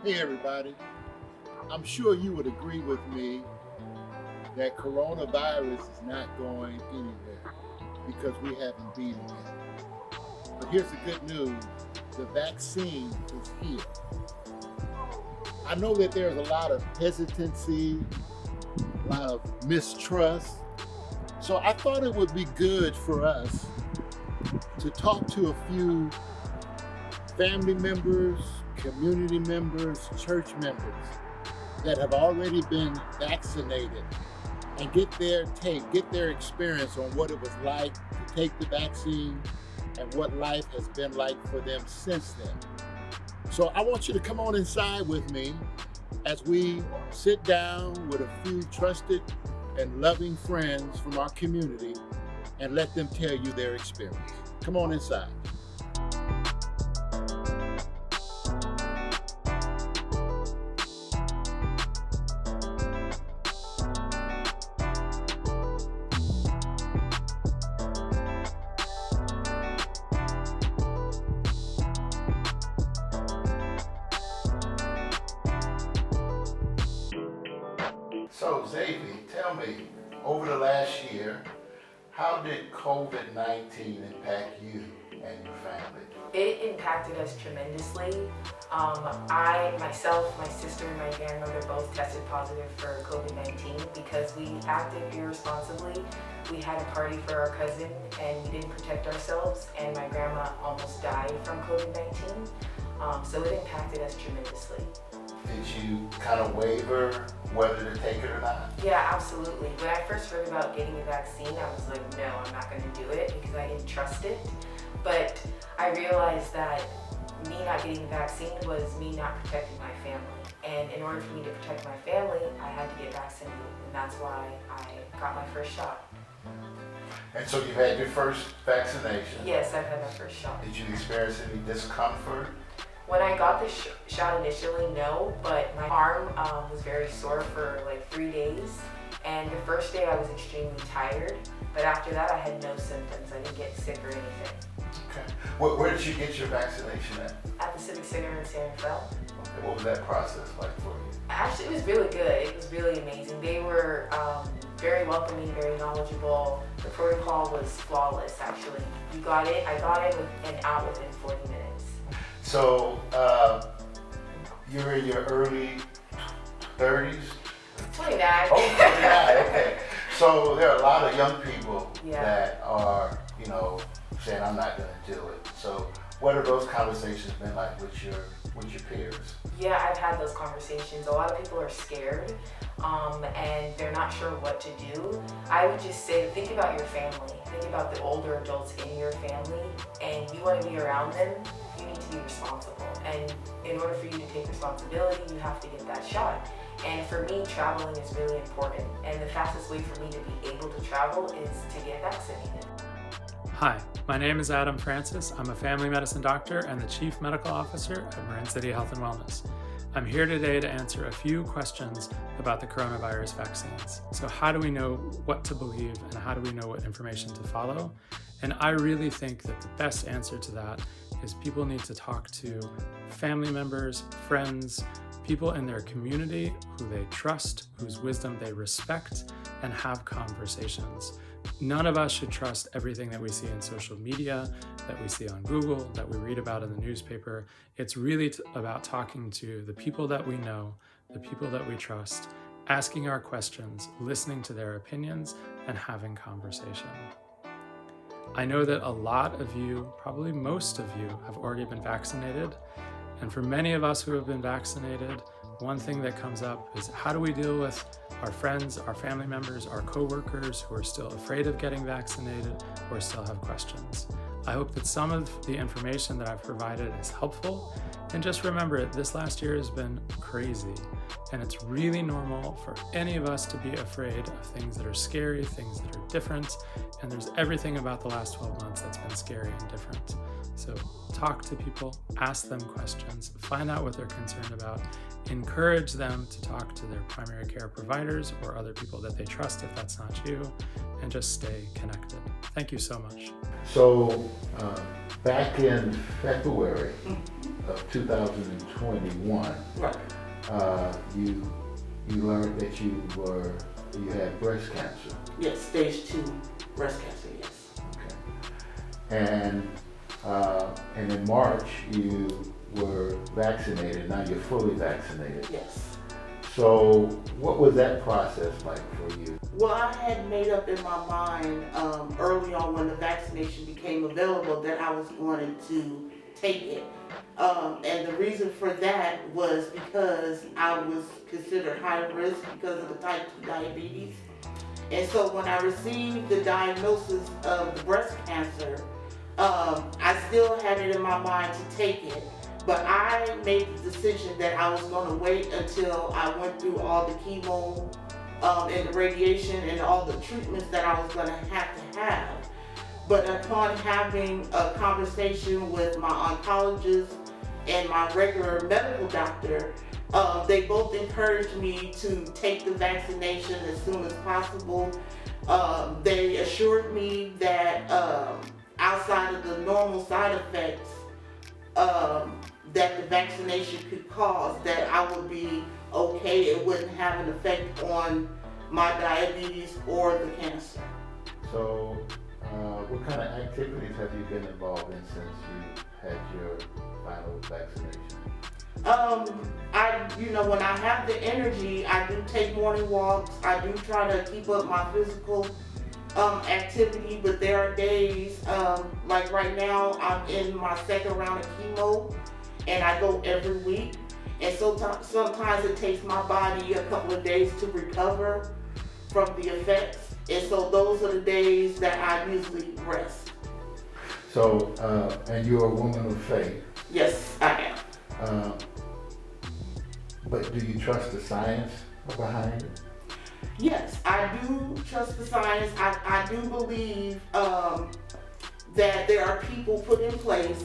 Hey everybody, I'm sure you would agree with me that coronavirus is not going anywhere because we haven't beaten it. But here's the good news, the vaccine is here. I know that there's a lot of hesitancy, a lot of mistrust, so I thought it would be good for us to talk to a few family members, community members, church members that have already been vaccinated and get their experience on what it was like to take the vaccine and what life has been like for them since then. So I want you to come on inside with me as we sit down with a few trusted and loving friends from our community and let them tell you their experience. Come on inside. So Xavier, tell me, over the last year, how did COVID-19 impact you and your family? It impacted us tremendously. I, myself, my sister, and my grandmother both tested positive for COVID-19 because we acted irresponsibly. We had a party for our cousin and we didn't protect ourselves, and my grandma almost died from COVID-19. So it impacted us tremendously. Did you kind of waver whether to take it or not? Yeah, absolutely. When I first heard about getting the vaccine, I was like, no, I'm not going to do it because I didn't trust it. But I realized that me not getting the vaccine was me not protecting my family. And in order for me to protect my family, I had to get vaccinated. And that's why I got my first shot. And so you had your first vaccination? Yes, I've had my first shot. Did you experience any discomfort? When I got the shot initially, no, but my arm was very sore for like 3 days. And the first day I was extremely tired, but after that I had no symptoms. I didn't get sick or anything. Okay. Where did you get your vaccination at? At the Civic Center in San Rafael. Okay. What was that process like for you? Actually, it was really good. It was really amazing. They were very welcoming, very knowledgeable. The protocol was flawless, actually. I got it and out within 40 minutes. So, you're in your early 30s? 29. Oh, 29, okay. So there are a lot of young people Yeah. that are, saying, I'm not gonna do it. So what have those conversations been like with your peers? Yeah, I've had those conversations. A lot of people are scared, and they're not sure what to do. I would just say, think about your family. Think about the older adults in your family, and you want to be around them, you need to be responsible. And in order for you to take responsibility, you have to get that shot. And for me, traveling is really important. And the fastest way for me to be able to travel is to get vaccinated. Hi, my name is Adam Francis. I'm a family medicine doctor and the Chief Medical Officer at Marin City Health and Wellness. I'm here today to answer a few questions about the coronavirus vaccines. So how do we know what to believe and how do we know what information to follow? And I really think that the best answer to that is people need to talk to family members, friends, people in their community who they trust, whose wisdom they respect, and have conversations. None of us should trust everything that we see in social media, that we see on Google, that we read about in the newspaper. It's really about talking to the people that we know, the people that we trust, asking our questions, listening to their opinions, and having conversation. I know that a lot of you, probably most of you, have already been vaccinated. And for many of us who have been vaccinated, one thing that comes up is how do we deal with our friends, our family members, our coworkers who are still afraid of getting vaccinated or still have questions. I hope that some of the information that I've provided is helpful. And just remember, this last year has been crazy. And it's really normal for any of us to be afraid of things that are scary, things that are different. And there's everything about the last 12 months that's been scary and different. So talk to people, ask them questions, find out what they're concerned about, encourage them to talk to their primary care providers or other people that they trust if that's not you, and just stay connected. Thank you so much. So back in February, of 2021, Right. You learned that you had breast cancer. Yes, stage 2 breast cancer, yes. Okay. And in March you were vaccinated. Now you're fully vaccinated. Yes. So what was that process like for you? Well, I had made up in my mind early on when the vaccination became available that I was going to take it. And the reason for that was because I was considered high risk because of the type 2 diabetes. And so when I received the diagnosis of the breast cancer, I still had it in my mind to take it. But I made the decision that I was going to wait until I went through all the chemo and the radiation and all the treatments that I was going to have. But upon having a conversation with my oncologist and my regular medical doctor, they both encouraged me to take the vaccination as soon as possible. They assured me that outside of the normal side effects that the vaccination could cause, that I would be okay. It wouldn't have an effect on my diabetes or the cancer. So what kind of activities have you been involved in since you had your final vaccination? When I have the energy, I do take morning walks. I do try to keep up my physical activity, but there are days, like right now, I'm in my second round of chemo, and I go every week. And so sometimes it takes my body a couple of days to recover from the effects. And so those are the days that I usually rest. So, and you're a woman of faith. Yes, I am. But do you trust the science behind it? Yes, I do trust the science. I do believe that there are people put in place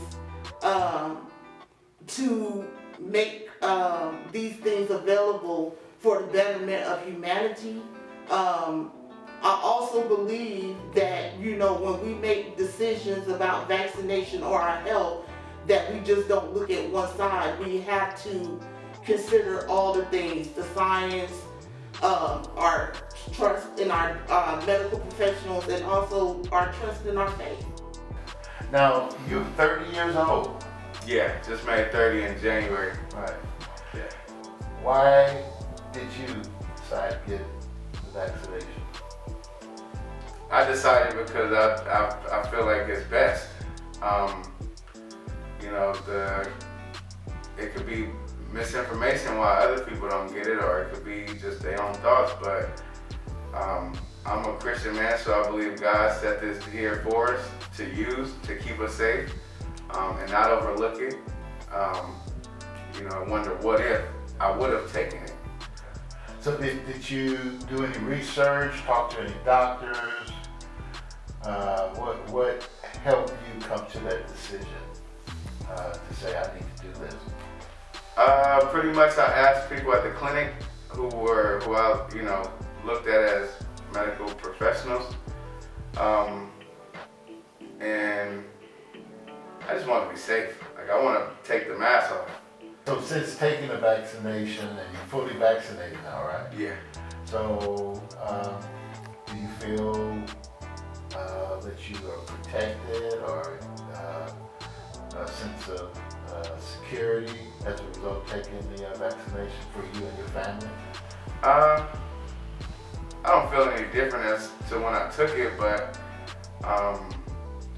to make these things available for the betterment of humanity. I also believe that, when we make decisions about vaccination or our health, that we just don't look at one side. We have to consider all the things, the science, our trust in our medical professionals, and also our trust in our faith. Now, you're 30 years old. Yeah, just made 30 in January. Right. Yeah. Why did you decide to get the vaccination? I decided because I feel like it's best. It could be misinformation why other people don't get it, or it could be just their own thoughts, but I'm a Christian man, so I believe God set this here for us to use, to keep us safe, and not overlook it. I wonder what if I would have taken it. So did you do any research, talk to any doctors? What helped you come to that decision to say, I need to do this? Pretty much I asked people at the clinic who I looked at as medical professionals, and I just want to be safe. Like, I want to take the mask off. So since taking the vaccination, and you're fully vaccinated now, right? Yeah. So do you feel that you are protected, or a sense of security as a result of taking the vaccination for you and your family? I don't feel any different as to when I took it, but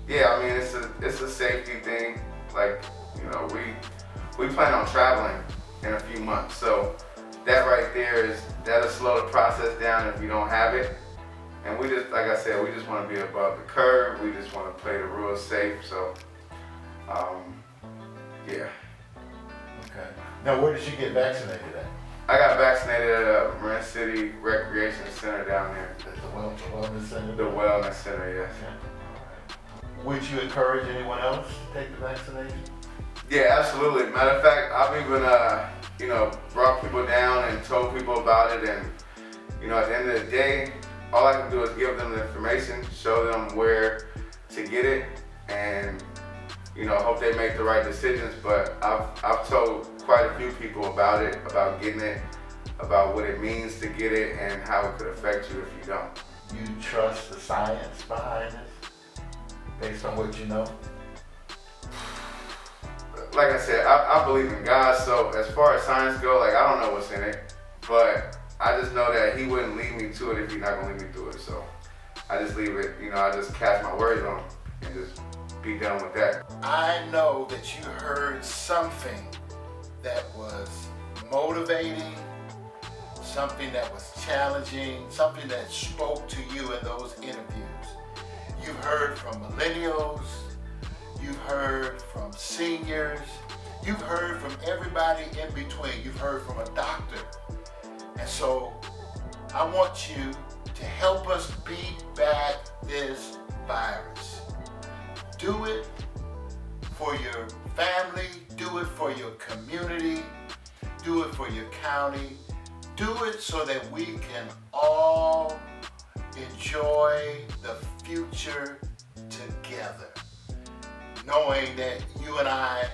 it's a safety thing. Like, we plan on traveling in a few months, so that right there that'll slow the process down if you don't have it. And we just, like I said, we just want to be above the curve. We just want to play the rules safe. So, yeah. Okay. Now, where did you get vaccinated at? I got vaccinated at Marin City Recreation Center down there. At the Wellness Center? The Wellness Center, yes. Okay. Would you encourage anyone else to take the vaccination? Yeah, absolutely. Matter of fact, I've even, brought people down and told people about it. And, at the end of the day, all I can do is give them the information, show them where to get it, and hope they make the right decisions. But I've told quite a few people about it, about getting it, about what it means to get it, and how it could affect you if you don't. You trust the science behind this, based on what you know? Like I said, I believe in God, so as far as science go, like, I don't know what's in it, but I just know that He wouldn't lead me to it if He's not gonna lead me through it. So I just leave it, I just cast my worries on and just be done with that. I know that you heard something that was motivating, something that was challenging, something that spoke to you in those interviews. You've heard from millennials, you've heard from seniors, you've heard from everybody in between. You've heard from a doctor. And so I want you to help us beat back this virus. Do it for your family, do it for your community, do it for your county. Do it so that we can all enjoy the future together, knowing that you and I